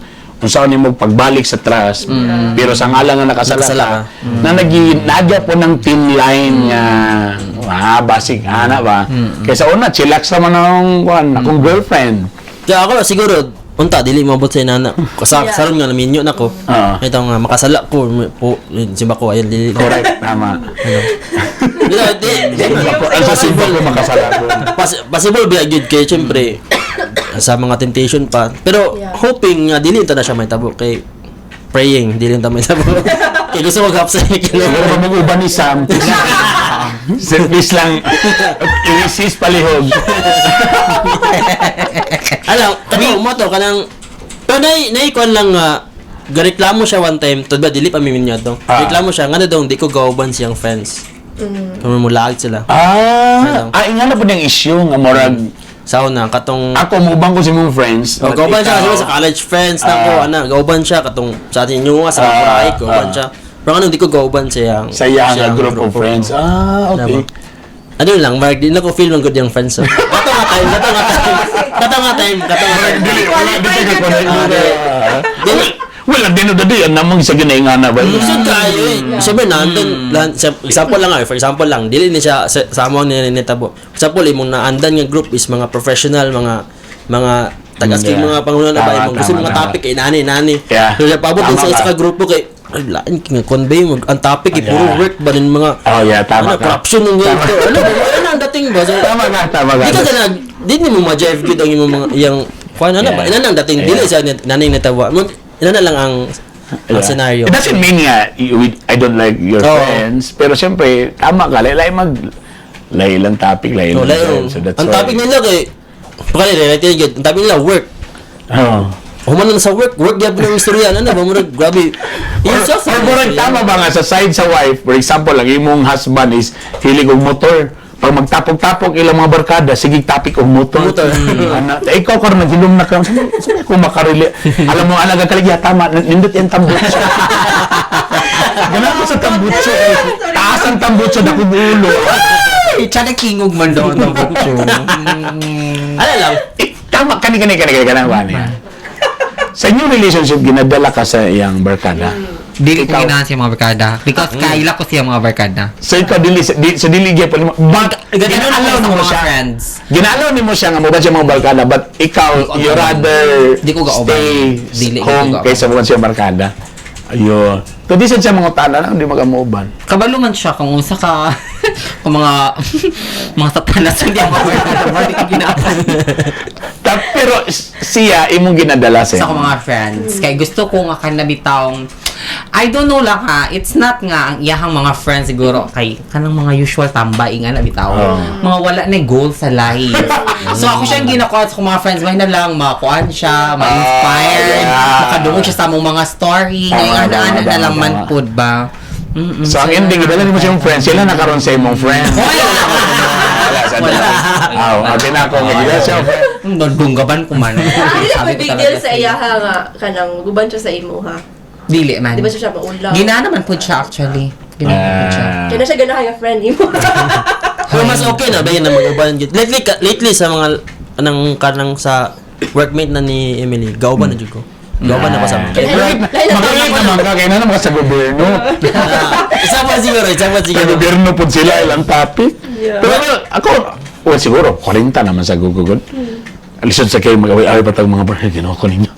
unsaon nimo pagbalik sa trust pero sa ngalan nga nakasala ka na nagya po ng team line nga basic ana ba kaysa una chillax naman akong girlfriend Kaya ako siguro unta dili mabot sa inana. Kasaron nga naminyo nako. Ito nga makasala ko po simba ko ayan dili. correct tama Di ang simple ko makasala ko possible biya gid kay syempre sa mga temptation pa. Pero hoping nga dili ta na siya may tabo kay praying dili ta may tabo. Kay gusto mag upside pero mag-uban ni Sam service lang i-resist palihog Alam, mo to kanang pero naikuan lang nga gareklamo siya one time to ba dili pa miminyo to. Reklamo siya ngano daw di ko gauban siyang friends. Kung mulag sila. ingana po yung issue nga morag Sauna katong ako mubang ko sa mong friends gauban siya kasi sa college friends na ko ana gauban siya katong sa atin yung sa Kuray gauban siya. Pero ano di ko gauban siyang sa yang group of friends okay ano lang, Mark, di na ko feel ng good yung friends. So. Kato nga time. Wala din o dadi, ang namang sa ginaingana ba? Lusod kayo eh. Siyempre, nandun, example lang for example lang, dili ni siya sa among ninitabo. Example, imong naandan nga group is mga professional, mga tagasking mga pangunan na ba, imong gusto mga topic, nani. Yeah. So, paabot din sa isa ka grupo kay, ay, lain nga convey mo ang topic puro work ba din mga tama ka. corruption ng ganito ano ang dating ba so, Tama ka. di ka di mo ma-jive good ang imong mga yung kuan ano ba ina nang dating dili sa nanay natawa ina na lang ang scenario. It doesn't mean nga I don't like your friends pero siyempre tama ka lain lang topic lain so that's ang topic nila kay ang topic nila work human sa work gyud ng istorya ano ba murag grabe or murag tama ba nga sa side sa wife for example lang imong husband is hilig og motor pag magtapok-tapok ilang mga barkada sige topic og motor ikaw karon naghilom na ka saan ko makarili alam mo alaga kaligya tama nindot yung tambutso ganun ko sa tambutso taas ang tambutso dako ulo Tsaka kingog man daw ang tambutso. ano lang tama kani ba niya sa inyong relationship ginadala ka sa iyang barkada Dili ko ginahan siya mga barkada. Because kaila ko siya mga barkada. so ikaw dili gyud pa ginalaw Sa mo mga siya friends. ginalaw nimo siya nga mo ba siya mga barkada but ikaw you rather Di ko gaoban. stay Dili ko home gaoban. kaysa mo siya barkada ayo to di sad siya mga tala lang di magamuban Kabalo man siya kung unsa ka kung mga satanas hindi ako hindi ko ginapan pero siya imong ginadala sa siya ako mga friends kay gusto ko nga kanabitawng I don't know lang ha it's not nga ang iyahang mga friends siguro kay kanang mga usual tambay nga na bitaw mga wala na goal sa life so ako siyang ginakuha sa mga friends may na lang makuan siya ma-inspired makadungog siya sa among mga story ngayon ana na lang man pud ba so ang ending idala nimo siyang friends sila nakaroon sa imong friends sa atin ako nga siya. Dunggaban ko man. Dili Sabi may ko big talaga deal sa sa'yo. iya nga kanang guban siya sa imo ha. Dili man. Di ba siya maulaw? Gina naman po siya actually. Gina naman po siya. Kaya na siya ganahan nga friend imo. Pero mas okay na ba yun na mag-uban gid. Lately sa mga kanang sa workmate na ni Emily, gauban na jud ko. Gauban na pa sa mga. Magaling naman ka, kaya na naman sa gobyerno. Isa pa siguro. Sa gobyerno po sila ilang topic. Yeah. Pero ako, well, siguro, 40 naman sa gugugod. Alisod sa kayo, mag-away-away pa tayong mga baril, ginoko ninyo.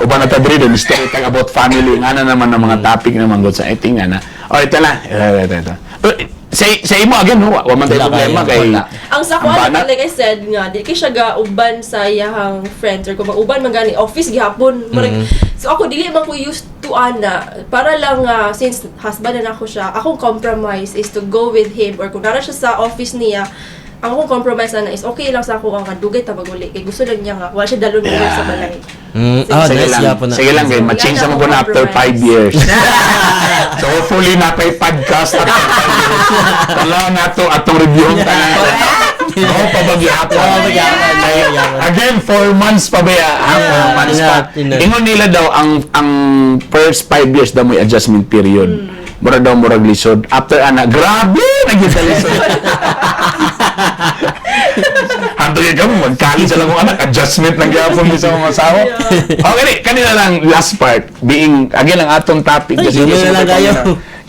Uba na tayo rin, story tag about family, nga na naman ng mga topic naman god sa eting, nga na. O, ito na. Ito. Sa imo, again, wa man tayo problema kay... Ang sa kuan, like I said nga, di kay siya ga-uban sa iyahang friends or kung mag-uban man gani office gihapon. So ako dili man ko used to ana para lang since husband na ako siya, akong compromise is to go with him or kung nara siya sa office niya, ang akong compromise na is okay lang sa ako ang dugay tabaguli kay gusto lang niya nga wala siya dalon sa balay. Sige nice lang, yapon na. sige lang, kay ma-change naman ko na after 5 years. So hopefully na pa'y podcast at tala na to atong review ang tanan. Oo, pabagyapon. Again, 4 months pa ba months pa. Ingon nila daw ang first 5 years daw may adjustment period. Mura daw murag lisod. After grabe nagita lisod. Hantong ka mo, magkali sa lang anak, adjustment ng gyapon sa mga asawa. Okay, kanina lang last part, being, again, ang atong topic, kasi yun na lang kayo.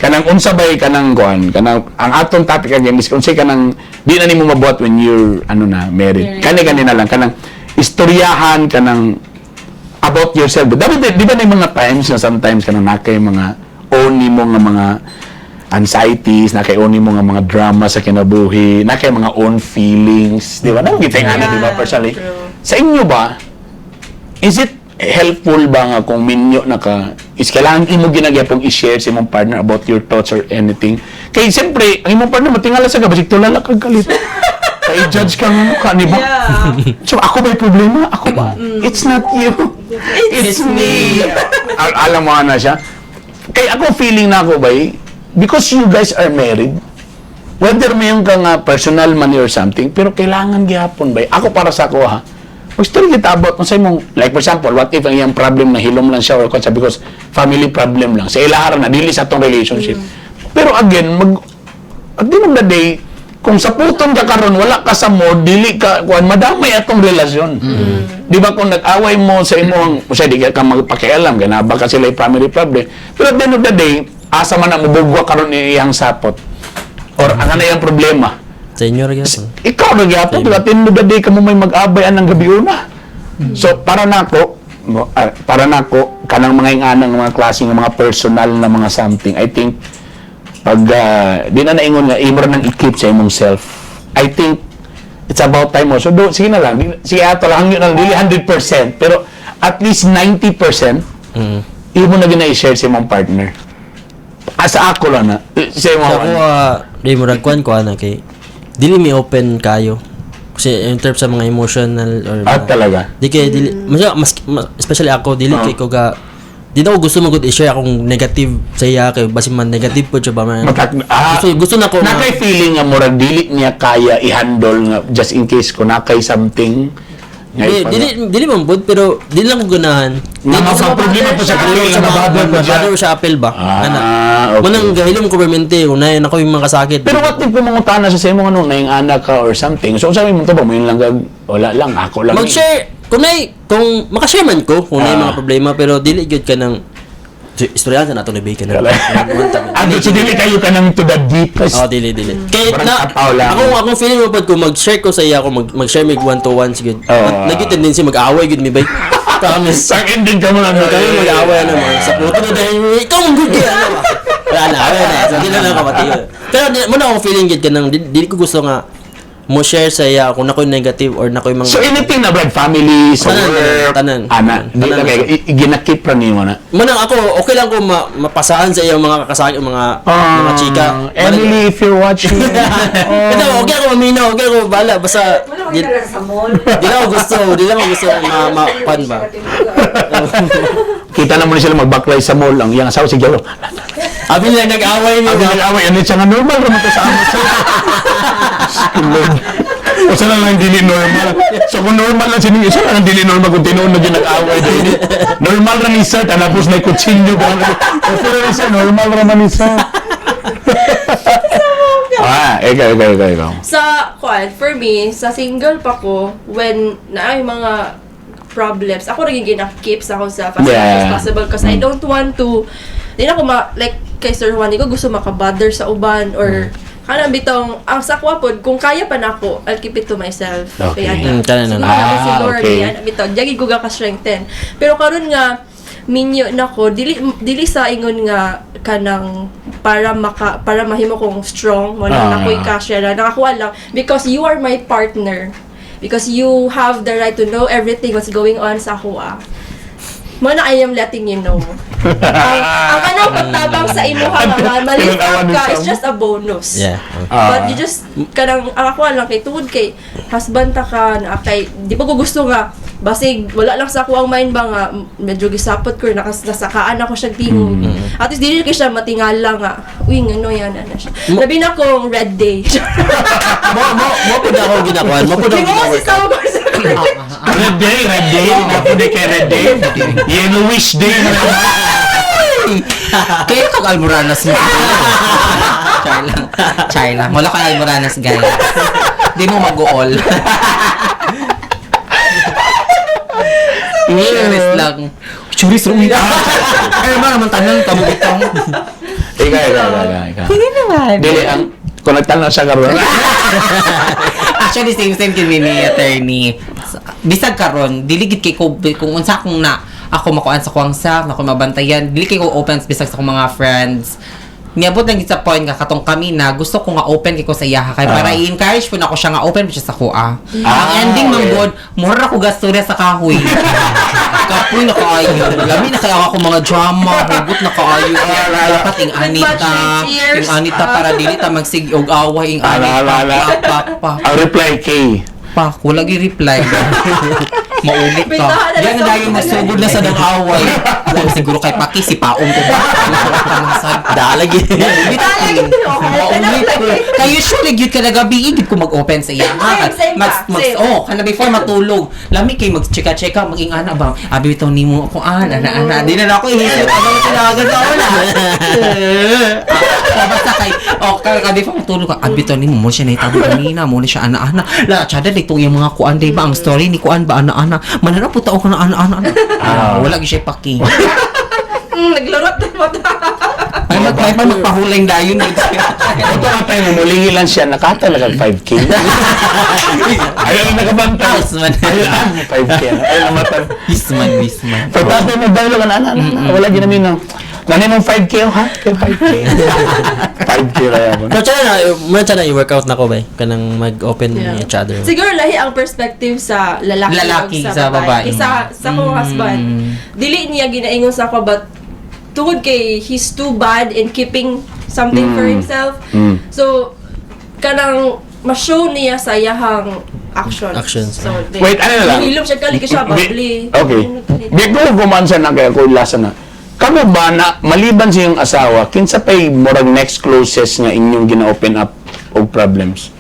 kanang unsa bay kanang kuan kanang ang atong topic again is unsay kanang di na nimo mabuhat when you're married. Kani na lang kanang istoryahan kanang about yourself. Dapat di ba na yung mga times na sometimes kanang nakay mga own nimo nga mga anxieties, nakay own nimo nga mga drama sa kinabuhi, nakay mga own feelings, di ba? Nang gitay nga di ba personally. Sa inyo ba is it helpful ba nga kung minyo na ka is kailangan imo ginagyapong i-share sa imong partner about your thoughts or anything kay siyempre ang imong partner matingala sa gabasik tulala kag galit kay judge ka nga ka ni ba so ako may problema ako ba it's not you it's me alam mo na siya kay ako feeling na ako ba because you guys are married whether mayroon ka nga personal money or something pero kailangan gyapon ba ako para sa ako ha gusto rin kita about kung sa imong, like for example, what if ang iyang problem na hilom lang siya or kung because family problem lang. Sa ilaharan na, dili sa atong relationship. Pero again, at the end of the day, kung sa putong ka karon wala ka sa mood, dili ka, madamay atong relasyon. Di ba kung nag-away mo sa imong, o siya, di ka magpakialam, ganaba ka sila yung family problem. Pero at the end of the day, asa man na mabugwa karon ni iyang sapot. Or ang na iyang problema. Sa inyo rin yapon. Ikaw nagyapon, at the end of the day, kamo may mag-abayan ng gabi una. So, para nako, kanang mga inganang mga klase ng mga personal na mga something, I think, pag di na naingon nga, imo nang i-keep sa imong self. I think, it's about time mo. So, sige na lang, sige ato lang, hangyo na lang, dili 100%, pero at least 90%, imo na gina-share sa imong partner. Asa ako lang na, sa imong So ako, di mo ragkuhan ko kay dili mi open kayo. Kasi in terms sa mga emotional or talaga. Di kay dili mas especially ako dili kay ko ga di na ko gusto magud i-share akong negative sa iya kay basi man negative po siya ba man. Gusto na ko nakay feeling nga murag dili niya kaya i-handle nga just in case ko nakay something. Dili man bud pero dili lang ko ganahan. Sa problema to sa kanya Mother sa apel ba? Okay. Manang gahilom ko permente unayan ako yung mga kasakit. Pero what if kung mga tana sa mo ano na yung anak ka or something. So sabi mo to ba mo yun lang wala lang ako lang. Mag-share kung makashare man ko kung may mga problema pero dili gyud ka nang istorya sa nato ni Bacon na. Ano si dili kayo ka nang to the deepest. Dili. Kaya akong feeling mo pag kung mag-share ko sa iya ako mag-share mig 1-to-1 sigud. Naging tendency mag-away gud mi bay. Promise. Sa ending ka mo lang. Kami mag-away na mo. Sa puto na dahil ikaw ang good kaya ano ba? Wala na. So dili na kapatid. Pero muna akong feeling gud kanang dili ko gusto nga mo share sa iya kung nakoy negative or nakoy mga so anything na brad family sa work tanan di na kay ginakip ra nimo na manang ako okay lang ko mapasaan sa iyong mga kakasakit mga chika Emily if you're watching ito okay ako maminaw okay ako bala basta di lang ako gusto pan ba kita na mo sila mag-backlight sa mall ang iyang asawa si Jalo Abi lang nag-away niyo. Abi nag-away, ano siya nga normal raman to sa amo siya. O sa lang dili normal. So kung normal lang sining isa lang dili normal kung tinuon na din nag-away dili. Normal ra ni sir, tapos may kutsilyo ba. O pero isa normal raman ni sir. Ikaw. Sa, for me, sa single pa ko, when na ay mga problems, ako naging ginakip sa akong self as much as possible because I don't want to, di na ako like, kay Sir Juan, di ko gusto makabother sa uban or kanang bitong, ang sakwa po, kung kaya pa na ako, I'll keep it to myself. Okay. Kaya Kanan na. si Lord, Okay. yan, bitong, diyagi ko ka strengthen. Pero karon nga, minyo na ko, dili sa ingon nga kanang para mahimo kong strong mo na nakoy kasya na nakakuha lang because you are my partner, because you have the right to know everything what's going on sa kuha. Mana I am letting you know. ang kanang pagtabang sa imuha nga maliit ka is just a bonus. Yeah. But you just kanang ang ako lang kay tungod kay husband ta ka na kay di pa ko gusto nga basig wala lang sa ako ang mind ba nga medyo gisapot ko nasakaan ako siya tingog. At least dili kay siya matingala nga. Uy ngano yan ana siya. Labi na kong red day. Mo pud ako ginakuan. Mo pud ako Di mo kasi ginakuan. sa Red day. Napude kay red day. Yellowish day. Kaya kag almoranas mo. Chai lang. Wala kang almoranas, guys. Di mo mag-uol. Churis lang. Churis rin. Ay, naman tanong tamo itong. Ikaw. Hindi naman. Dili ang kung nagtanong siya karon. Actually, same kini ni attorney. Bisag karon, diligid kay ko kung unsa akong na ako makuan sa kuwang self, na ako mabantayan, dili kay ko open bisag sa akong mga friends. Niabot lang gid sa point nga katong kami na gusto ko nga open kay ko sa iyaha kay para i-encourage po na ako siya nga open siya sa kuha. Ang ending man okay. good, mura ko gastorya sa kahoy. Kapoy na kaayo. Lami na kaya ako mga drama, hugot na kaayo. Dapat ing anita, ing anita para dili ta magsig og away ing anita. Pa. Ang reply kay Wala gi-reply. Maulit ka. Pintahan na Yan lang na dahil sa- masugod na sa dangaway. Wala siguro kay Paki, si Paong ko ba? Dalagi. Maulit ko. Kaya usually, yun ka na gabi, igid ko mag-open sa iya. Same pa, same. Kana before matulog. Lami kay mag-chika-chika, mag-ingana ba? Abi ito ni mo ako, ana. Di na ako ihisip. Ano na tinawagan sa una? Basta kay before matulog ka, abi ito ni mo siya na itabo kanina, mo na siya ana-ana. La, tsada, itong yung mga kuan, di ba? Ang story ni kuan ba, ana-ana. Manana po tao ko na ana-ana. Wala gi siya Paki. Naglarot na mo ta. May magpahuling dayon. ito nga tayo mulingi lang siya nakatalaga 5K. Ayaw na nakabanta. Bisman. 5K. Ayaw na matan. Bisman. Pagtatay mo dahil ka na, wala ginamit na. Nanin mong 5K ha? Kaya 5K. 5K kaya mo. Mo na i-workout na ko ba? Kanang mag-open each other. Siguro lahi ang perspective sa lalaki, Lalaki, ug sa babae. Isa sa kong husband. Dili niya ginaingon sa ako but tungod kay he's too bad in keeping something for himself. So kanang ma-show niya sa iyahang actions. So, Wait, ano na lang? Hilom siya kali ka siya bubbly. Okay. Bigla ko gumansan na kaya ko lasa na. Kamo ba na maliban sa iyong asawa, kinsa pay murag next closest nga inyong gina-open up og problems?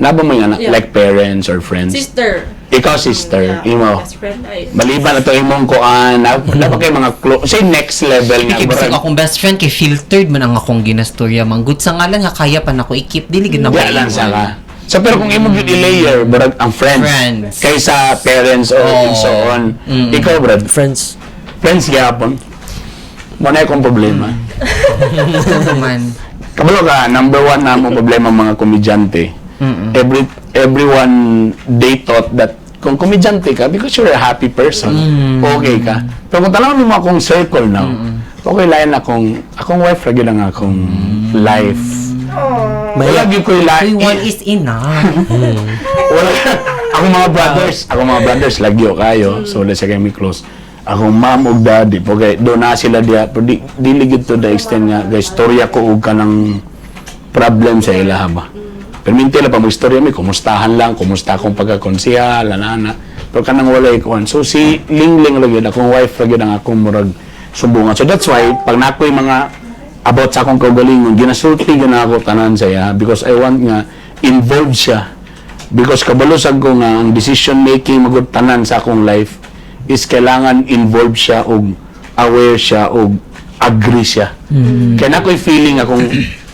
Naba mo yung anak, Yeah. like parents or friends? Sister. Ikaw sister, Yeah, imo. best friend. Ay. Maliban na to imong kuan, naba kay mga say next level nga Kay bisag murag. akong best friend kay filtered man ang akong ginastorya man. Good sa ngalan nga kaya pa nako i-keep dili gid na Di lang sa ka. So pero kung imo gyud i-layer murag ang friends, Friends. kaysa parents or and so on. Ikaw brad, Friends. friends gyapon. Mo na akong problema. man. Kabalo ka, number one na mo problema mga komedyante. Everyone they thought that kung komedyante ka because you're a happy person, okay ka. Pero kung tanawin mo akong circle now, okay lain akong wife lagi lang akong life. Wala gyud ko life. One is enough. Wala. Akong mga brothers lagyo kayo. So let's say kami close. Akong mom ug daddy po kay do na sila diya pero di ligid to the extent nga guys storya ko ug kanang problem sa ilaha ba. Pero mintila pa mo istorya mi kumustahan lang, kumusta akong pagkakonsehal ana. Pero kanang walay kuan. So si Lingling lagi akong wife lagi ang akong murag sumbungan. So that's why pag nakoy mga about sa akong kaugalingon, ginasulti gina ako tanan saya because I want nga involved siya. Because kabalusag ko nga ang decision making magud tanan sa akong life is kailangan involved siya o aware siya o agree siya. Kaya na ako'y feeling akong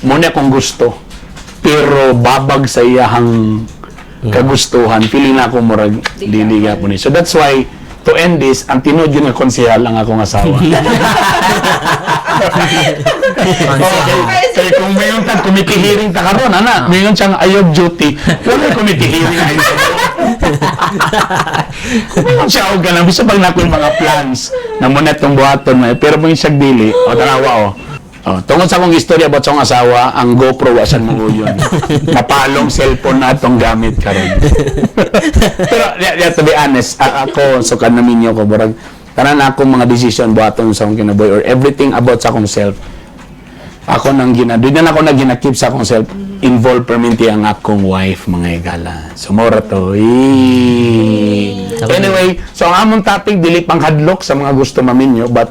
muna akong gusto pero babag sa iyahang kagustuhan, feeling na ako murag diliga po ni. So that's why to end this, ang tinod yun nga konsehal ang akong asawa. Kaya kung mayroon kang committee hearing ta karon, ana, mayroon siyang ayog duty, wala committee hearing ay mayroon siya og ganang bisa pag nakoy mga plans na muna itong buhaton may pero mo siya dili o tanawa o. Tungkol sa akong istorya about sa akong asawa, ang GoPro wasan mo yun. Napalong cellphone na itong gamit karon. Pero to be honest, ako sukan na minyo ko burag tanan akong mga decision buhaton sa akong kinabuhi or everything about sa akong self. Ako nang di na ako ginakip sa akong self involved permanently ang akong wife mga igala. So mora to. Anyway, so ang among topic dili pang hadlok sa mga gusto maminyo but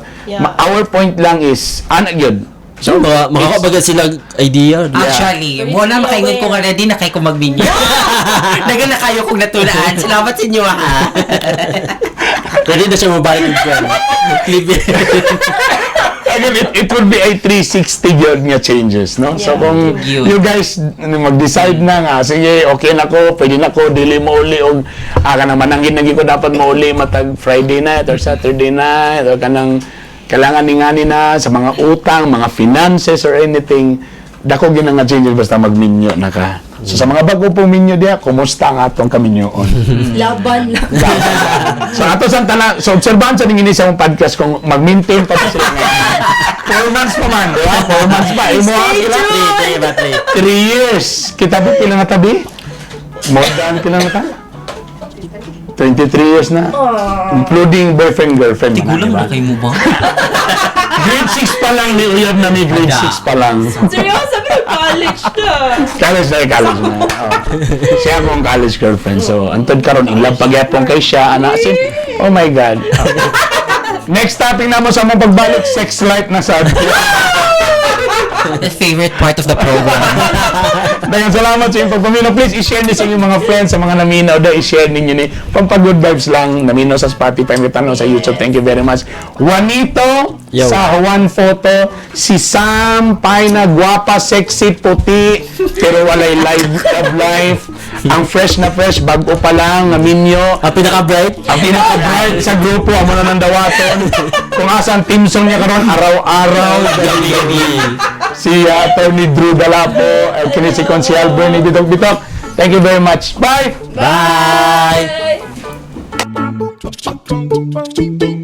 our point lang is anak yun. So, makakabagat sila idea. Actually, mo na makaingon ko nga ready na kayo kung magminyo. Naga na kayo kung natulaan. Salamat sa inyo ha. Pwede na siya mabalik dyan. Clip it. Again, it would be a 360 yun nga changes, no? So kung you guys mag-decide na nga, sige, okay na ko, pwede na ko, dili mo uli, o kanang manangin ko dapat mo uli matag Friday night or Saturday night, o kanang kailangan ningani na sa mga utang, mga finances or anything, dako ginang nga changes basta magminyo na ka. So sa mga bago pong minyo diya, kumusta ang atong kaminyoon? Laban lang. So ato sa tana, so obserbahan sa ning sa mong podcast kung mag-maintain pa sila ngayon. 4 months pa man, di ba? 4 months pa. Imo ang 3 years. Kita ba pila na tabi? More than pila na ta? 23 years na. Including boyfriend, girlfriend. Tigulang na kayo mo ba? Grade 6 pa lang ni Uyab na may grade 6 pa lang. Seryoso, pero college na. College na. Oh. Siya akong college girlfriend. So, antod karon in love pagyapon kay siya. Ana, oh my God. Next topic na mo sa mong pagbalik, sex life na sabi. The favorite part of the program. Dagang salamat sa inyong pagpamino. Please, i-share niyo sa inyong mga friends, sa mga naminaw daw, i-share ninyo ni pampag-good vibes lang. Naminaw sa Spotify, may tanong sa YouTube. Thank you very much. Juanito, sa Juan Photo, si Sam, Paina, guwapa, sexy, puti, pero walay love life. Ang fresh na fresh, bago pa lang, naminyo. Ang pinaka-bright. Ang pinaka-bright sa grupo, amo na ng dawaton. Kung asan team song niya karon araw-araw. Si Attorney Drew Dalapo, kini si Consial Bernie Bitok-Bitok. Thank you very much. Bye! Bye! Bye.